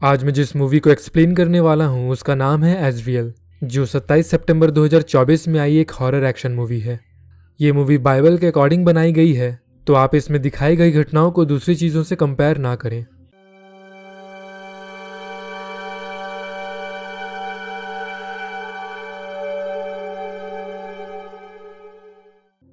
आज मैं जिस मूवी को एक्सप्लेन करने वाला हूँ उसका नाम है एजरियल, जो 27 सितंबर 2024 में आई एक हॉरर एक्शन मूवी है। ये मूवी बाइबल के अकॉर्डिंग बनाई गई है, तो आप इसमें दिखाई गई घटनाओं को दूसरी चीज़ों से कंपेयर ना करें।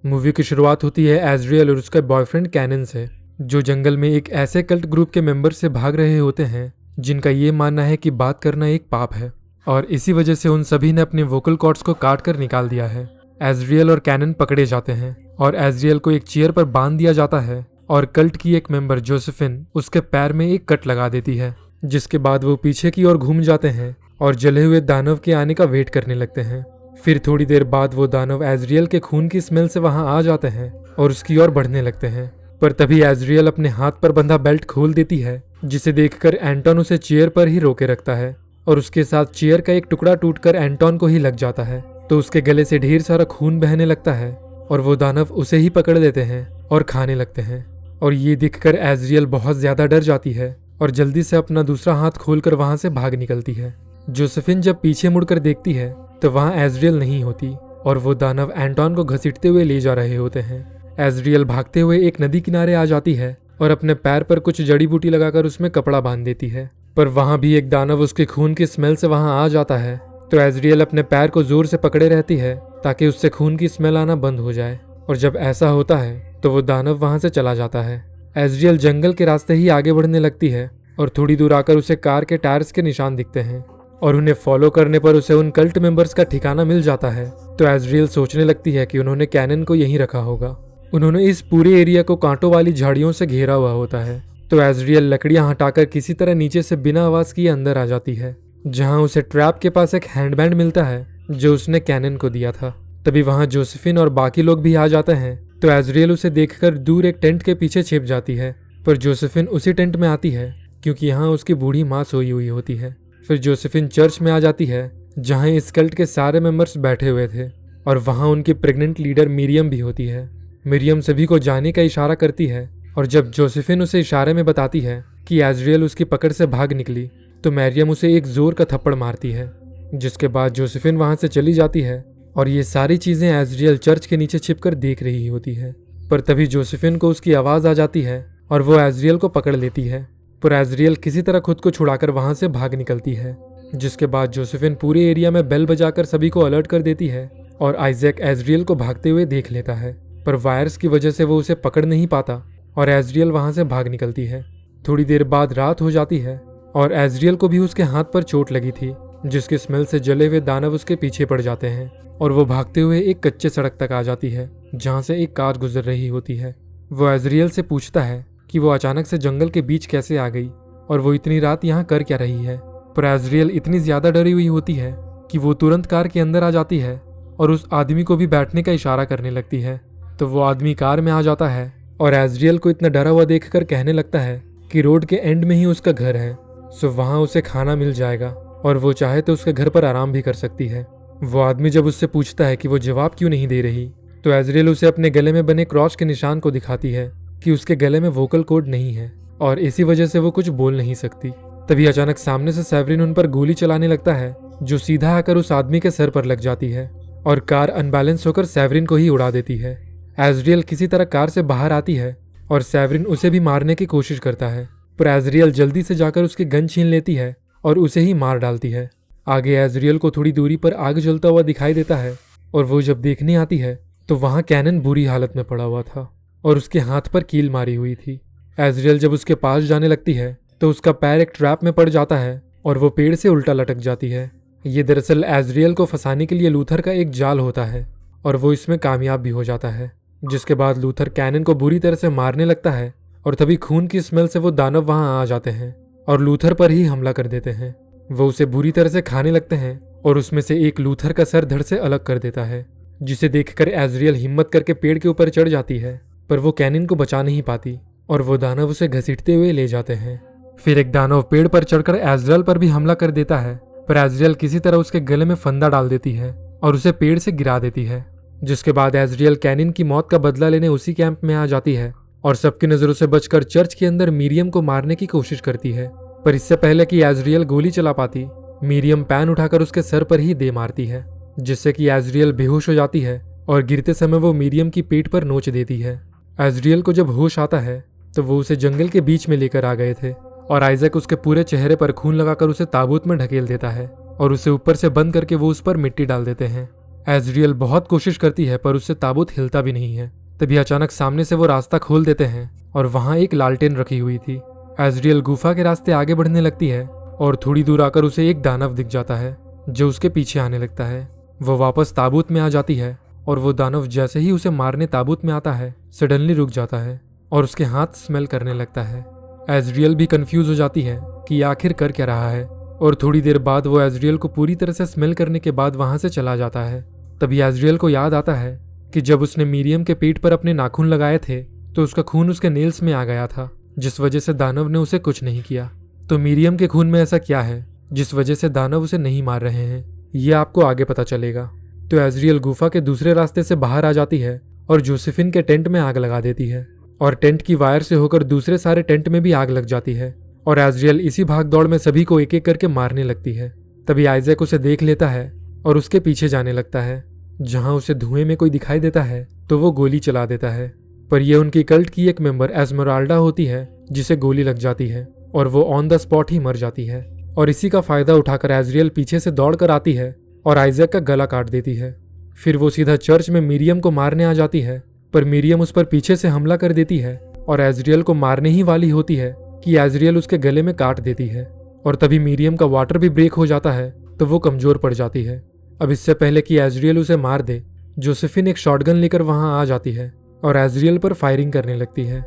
मूवी की शुरुआत होती है एजरियल और उसका बॉयफ्रेंड कैनन से, जो जंगल में एक ऐसे कल्ट ग्रुप के मेंबर से भाग रहे होते हैं जिनका ये मानना है कि बात करना एक पाप है, और इसी वजह से उन सभी ने अपने वोकल कॉर्ड्स को काट कर निकाल दिया है। एजरियल और कैनन पकड़े जाते हैं और एजरियल को एक चेयर पर बांध दिया जाता है और कल्ट की एक मेंबर जोसेफिन उसके पैर में एक कट लगा देती है, जिसके बाद वो पीछे की ओर घूम जाते हैं और जले हुए दानव के आने का वेट करने लगते हैं। फिर थोड़ी देर बाद वो दानव एजरियल के खून की स्मेल से वहां आ जाते हैं और उसकी ओर बढ़ने लगते हैं, पर तभी एजरियल अपने हाथ पर बंधा बेल्ट खोल देती है, जिसे देखकर एंटोन उसे चेयर पर ही रोके रखता है और उसके साथ चेयर का एक टुकड़ा टूटकर एंटोन को ही लग जाता है, तो उसके गले से ढेर सारा खून बहने लगता है और वो दानव उसे ही पकड़ लेते हैं और खाने लगते हैं। और ये देखकर एजरियल बहुत ज्यादा डर जाती है और जल्दी से अपना दूसरा हाथ खोलकर वहां से भाग निकलती है। जोसेफिन जब पीछे मुड़कर देखती है तो वहां एजरियल नहीं होती और वो दानव एंटोन को घसीटते हुए ले जा रहे होते हैं। एजरियल भागते हुए एक नदी किनारे आ जाती है और अपने पैर पर कुछ जड़ी बूटी लगाकर उसमें कपड़ा बांध देती है, पर वहां भी एक दानव उसके खून की स्मेल से वहां आ जाता है, तो एजरियल अपने पैर को जोर से पकड़े रहती है ताकि उससे खून की स्मेल आना बंद हो जाए। और जब ऐसा होता है तो वो दानव वहां से चला जाता है। एजरियल जंगल के रास्ते ही आगे बढ़ने लगती है और थोड़ी दूर आकर उसे कार के टायर्स के निशान दिखते हैं और उन्हें फॉलो करने पर उसे उन कल्ट मेंबर्स का ठिकाना मिल जाता है। तो एजरियल सोचने लगती है कि उन्होंने कैनन को यहीं रखा होगा। उन्होंने इस पूरे एरिया को कांटों वाली झाड़ियों से घेरा हुआ होता है, तो एजरियल लकड़ियां हटाकर किसी तरह नीचे से बिना आवाज किए अंदर आ जाती है, जहां उसे ट्रैप के पास एक हैंडबैंड मिलता है जो उसने कैनन को दिया था। तभी वहां जोसेफिन और बाकी लोग भी आ जाते हैं, तो एजरियल उसे देखकर दूर एक टेंट के पीछे छिप जाती है, पर जोसेफिन उसी टेंट में आती है क्योंकि यहाँ उसकी बूढ़ी माँ सोई हुई होती है। फिर जोसेफिन चर्च में आ जाती है जहाँ इस कल्ट के सारे मेंबर्स बैठे हुए थे, और वहाँ उनकी प्रेग्नेंट लीडर मिरियम भी होती है। मिरियम सभी को जाने का इशारा करती है, और जब जोसेफिन उसे इशारे में बताती है कि एजरियल उसकी पकड़ से भाग निकली, तो मरियम उसे एक जोर का थप्पड़ मारती है, जिसके बाद जोसेफिन वहां से चली जाती है और ये सारी चीजें एजरियल चर्च के नीचे छिपकर देख रही होती है। पर तभी जोसेफिन को उसकी आवाज आ जाती है और वो एजरियल को पकड़ लेती है, पर एजरियल किसी तरह खुद को छुड़ाकर वहां से भाग निकलती है, जिसके बाद जोसेफिन पूरे एरिया में बेल बजाकर सभी को अलर्ट कर देती है और आइजैक एजरियल को भागते हुए देख लेता है, पर वायर्स की वजह से वो उसे पकड़ नहीं पाता और एजरियल वहां से भाग निकलती है। थोड़ी देर बाद रात हो जाती है और एजरियल को भी उसके हाथ पर चोट लगी थी, जिसकी स्मेल से जले हुए दानव उसके पीछे पड़ जाते हैं और वो भागते हुए एक कच्चे सड़क तक आ जाती है जहां से एक कार गुजर रही होती है। वो एजरियल से पूछता है कि वो अचानक से जंगल के बीच कैसे आ गई और वो इतनी रात यहाँ कर क्या रही है, पर एजरियल इतनी ज्यादा डरी हुई होती है कि वो तुरंत कार के अंदर आ जाती है और उस आदमी को भी बैठने का इशारा करने लगती है। तो वो आदमी कार में आ जाता है और एजरियल को इतना डरा हुआ देखकर कहने लगता है कि रोड के एंड में ही उसका घर है, सो वहां उसे खाना मिल जाएगा और वो चाहे तो उसके घर पर आराम भी कर सकती है। वो आदमी जब उससे पूछता है कि वो जवाब क्यों नहीं दे रही, तो एजरियल उसे अपने गले में बने क्रॉस के निशान को दिखाती है कि उसके गले में वोकल कॉर्ड नहीं है और इसी वजह से वो कुछ बोल नहीं सकती। तभी अचानक सामने से सेवरिन उन पर गोली चलाने लगता है, जो सीधा आकर उस आदमी के सर पर लग जाती है और कार अनबैलेंस होकर सेवरिन को ही उड़ा देती है। एजरियल किसी तरह कार से बाहर आती है और सेवरिन उसे भी मारने की कोशिश करता है, पर एजरियल जल्दी से जाकर उसकी गन छीन लेती है और उसे ही मार डालती है। आगे एजरियल को थोड़ी दूरी पर आग जलता हुआ दिखाई देता है और वो जब देखने आती है तो वहां कैनन बुरी हालत में पड़ा हुआ था और उसके हाथ पर कील मारी हुई थी। एजरियल जब उसके पास जाने लगती है तो उसका पैर एक ट्रैप में पड़ जाता है और वो पेड़ से उल्टा लटक जाती है। ये दरअसल एजरियल को फंसाने के लिए लूथर का एक जाल होता है और वो इसमें कामयाब भी हो जाता है, जिसके बाद लूथर कैनन को बुरी तरह से मारने लगता है और तभी खून की स्मेल से वो दानव वहां आ जाते हैं और लूथर पर ही हमला कर देते हैं। वो उसे बुरी तरह से खाने लगते हैं और उसमें से एक लूथर का सर धड़ से अलग कर देता है, जिसे देखकर एजरियल हिम्मत करके पेड़ के ऊपर चढ़ जाती है, पर वो कैनन को बचा नहीं पाती और वो दानव उसे घसीटते हुए ले जाते हैं। फिर एक दानव पेड़ पर चढ़कर एजरियल पर भी हमला कर देता है, पर एजरियल किसी तरह उसके गले में फंदा डाल देती है और उसे पेड़ से गिरा देती है, जिसके बाद एजरियल कैनन की मौत का बदला लेने उसी कैंप में आ जाती है और सबकी नजरों से बचकर चर्च के अंदर मिरियम को मारने की कोशिश करती है, पर इससे पहले कि एजरियल गोली चला पाती, मीरियम पैन उठाकर उसके सर पर ही दे मारती है, जिससे कि एजरियल बेहोश हो जाती है और गिरते समय वो मीरियम की पीठ पर नोच देती है। एजरियल को जब होश आता है तो वो उसे जंगल के बीच में लेकर आ गए थे और आइजैक उसके पूरे चेहरे पर खून लगाकर उसे ताबूत में ढकेल देता है और उसे ऊपर से बंद करके वो उस पर मिट्टी डाल देते हैं। एजरियल बहुत कोशिश करती है पर उससे ताबूत हिलता भी नहीं है। तभी अचानक सामने से वो रास्ता खोल देते हैं और वहां एक लालटेन रखी हुई थी। एजरियल गुफा के रास्ते आगे बढ़ने लगती है और थोड़ी दूर आकर उसे एक दानव दिख जाता है जो उसके पीछे आने लगता है। वो वापस ताबूत में आ जाती है और वो दानव जैसे ही उसे मारने ताबूत में आता है सडनली रुक जाता है और उसके हाथ स्मेल करने लगता है। एजरियल भी कंफ्यूज हो जाती है कि आखिर कर क्या रहा है और थोड़ी देर बाद वो एजरियल को पूरी तरह से स्मेल करने के बाद वहां से चला जाता है। तभी एजरियल को याद आता है कि जब उसने मीरियम के पेट पर अपने नाखून लगाए थे तो उसका खून उसके नेल्स में आ गया था, जिस वजह से दानव ने उसे कुछ नहीं किया। तो मीरियम के खून में ऐसा क्या है जिस वजह से दानव उसे नहीं मार रहे हैं, ये आपको आगे पता चलेगा। तो एजरियल गुफा के दूसरे रास्ते से बाहर आ जाती है और जोसेफिन के टेंट में आग लगा देती है और टेंट की वायर से होकर दूसरे सारे टेंट में भी आग लग जाती है और एजरियल इसी भाग दौड़ में सभी को एक एक करके मारने लगती है। तभी आइजैक उसे देख लेता है और उसके पीछे जाने लगता है। जहां उसे धुएं में कोई दिखाई देता है तो वो गोली चला देता है, पर यह उनकी कल्ट की एक मेंबर एस्मराल्डा होती है जिसे गोली लग जाती है और वो ऑन द स्पॉट ही मर जाती है। और इसी का फायदा उठाकर एजरियल पीछे से दौड़ कर आती है और आइजैक का गला काट देती है। फिर वो सीधा चर्च में मीरियम को मारने आ जाती है, पर मीरियम उस पर पीछे से हमला कर देती है और एजरियल को मारने ही वाली होती है कि एजरियल उसके गले में काट देती है और तभी मीरियम का वाटर भी ब्रेक हो जाता है तो वो कमजोर पड़ जाती है। अब इससे पहले कि एजरियल उसे मार दे, जोसेफिन एक शॉटगन लेकर वहां आ जाती है और एजरियल पर फायरिंग करने लगती है,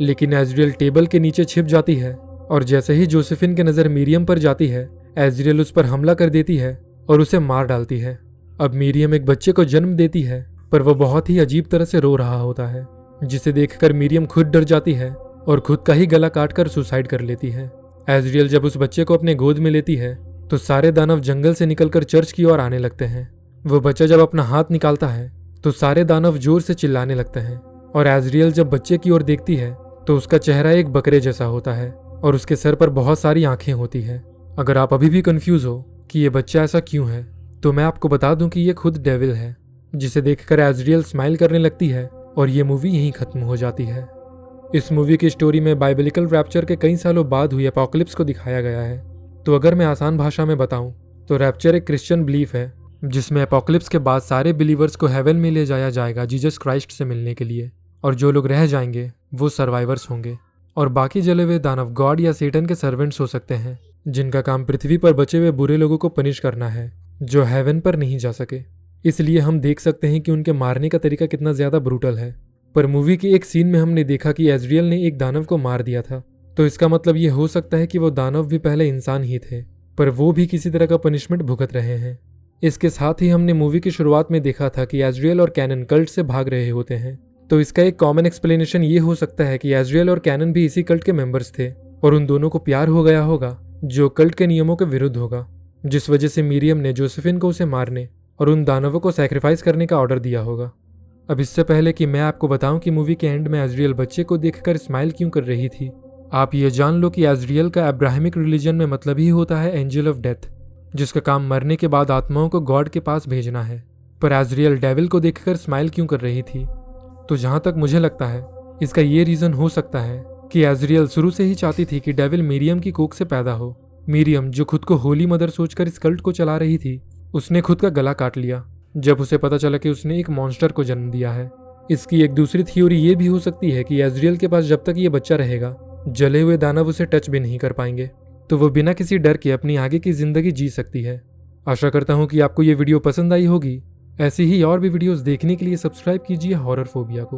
लेकिन एजरियल टेबल के नीचे छिप जाती है और जैसे ही जोसेफिन की नज़र मीरियम पर जाती है एजरियल उस पर हमला कर देती है और उसे मार डालती है। अब मीरियम एक बच्चे को जन्म देती है, पर वह बहुत ही अजीब तरह से रो रहा होता है, जिसे देखकर मीरियम खुद डर जाती है और खुद का ही गला काटकर सुसाइड कर लेती है। एजरियल जब उस बच्चे को अपने गोद में लेती है तो सारे दानव जंगल से निकलकर चर्च की ओर आने लगते हैं। वो बच्चा जब अपना हाथ निकालता है तो सारे दानव जोर से चिल्लाने लगते हैं और एजरियल जब बच्चे की ओर देखती है तो उसका चेहरा एक बकरे जैसा होता है और उसके सर पर बहुत सारी आंखें होती है। अगर आप अभी भी कंफ्यूज हो कि ये बच्चा ऐसा क्यों है, तो मैं आपको बता दूं कि ये खुद डेविल है, जिसे देखकर एजरियल स्माइल करने लगती है और ये मूवी यहीं खत्म हो जाती है। इस मूवी की स्टोरी में बाइबलिकल रैप्चर के कई सालों बाद हुई एपोकलिप्स को दिखाया गया है। तो अगर मैं आसान भाषा में बताऊं तो रैप्चर एक क्रिश्चियन बिलीफ है जिसमें एपोकलिप्स के बाद सारे बिलीवर्स को हेवन में ले जाया जाएगा जीसस क्राइस्ट से मिलने के लिए, और जो लोग रह जाएंगे वो सर्वाइवर्स होंगे और बाकी जले हुए दानव गॉड या सेटन के सर्वेंट्स हो सकते हैं, जिनका काम पृथ्वी पर बचे हुए बुरे लोगों को पनिश करना है जो हेवन पर नहीं जा सके। इसलिए हम देख सकते हैं कि उनके मारने का तरीका कितना ज्यादा ब्रूटल है। पर मूवी के एक सीन में हमने देखा कि एजरियल ने एक दानव को मार दिया था, तो इसका मतलब ये हो सकता है कि वो दानव भी पहले इंसान ही थे, पर वो भी किसी तरह का पनिशमेंट भुगत रहे हैं। इसके साथ ही हमने मूवी की शुरुआत में देखा था कि एजरियल और कैनन कल्ट से भाग रहे होते हैं, तो इसका एक कॉमन एक्सप्लेनेशन ये हो सकता है कि एजरियल और कैनन भी इसी कल्ट के मेंबर्स थे और उन दोनों को प्यार हो गया होगा जो कल्ट के नियमों के विरुद्ध होगा, जिस वजह से मीरियम ने जोसेफिन को उसे मारने और उन दानवों को सैक्रिफाइस करने का ऑर्डर दिया होगा। अब इससे पहले कि मैं आपको बताऊं कि मूवी के एंड में एजरियल बच्चे को देखकर स्माइल क्यों कर रही थी, आप ये जान लो कि एजरियल का अब्राहमिक रिलीजन में मतलब ही होता है एंजल ऑफ डेथ, जिसका काम मरने के बाद आत्माओं को गॉड के पास भेजना है। पर एजरियल डेविल को देखकर स्माइल क्यों कर रही थी, तो जहां तक मुझे लगता है इसका ये रीजन हो सकता है कि एजरियल शुरू से ही चाहती थी कि डेविल मीरियम की कोख से पैदा हो। मीरियम जो खुद को होली मदर सोचकर इस कल्ट को चला रही थी, उसने खुद का गला काट लिया जब उसे पता चला कि उसने एक मॉन्स्टर को जन्म दिया है। इसकी एक दूसरी थ्योरी ये भी हो सकती है कि एजरियल के पास जब तक ये बच्चा रहेगा जले हुए दानव उसे टच भी नहीं कर पाएंगे, तो वो बिना किसी डर के अपनी आगे की जिंदगी जी सकती है। आशा करता हूँ कि आपको ये वीडियो पसंद आई होगी। ऐसी ही और भी वीडियोस देखने के लिए सब्सक्राइब कीजिए हॉरर फोबिया को।